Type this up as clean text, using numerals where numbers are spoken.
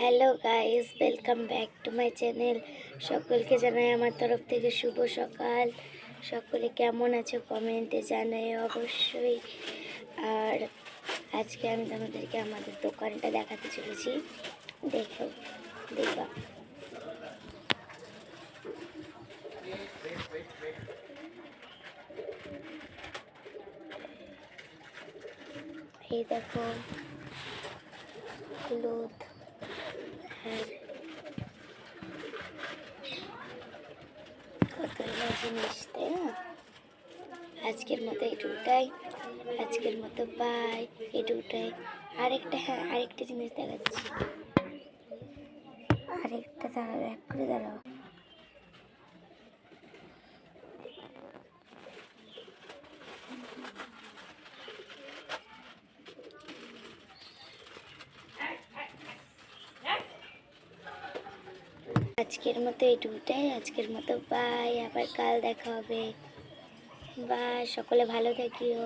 Hello guys, welcome back to my channel. সকলকে জানাই আমার তরফ থেকে শুভ সকাল। সকলে কেমন আছো কমেন্টে জানাই অবশ্যই। আর আজকে আমি তোমাদেরকে আমাদের দোকানটা দেখাতে চলেছি, দেখো দেখবা। এই দেখো হলুদ, হ্যাঁ কতগুলো জিনিস, তাই না? আজকের মতো এটুকুটাই, আজকের মতো বাই, এটুকুটাই। আরেকটা জিনিস দেখাচ্ছি, আরেকটা দাঁড়াও, এক করে দাঁড়াও। আজকের মতো এটুকুটাই, আজকের মতো বাই, আবার কাল দেখা হবে। বাই, সকলে ভালো থাকিও।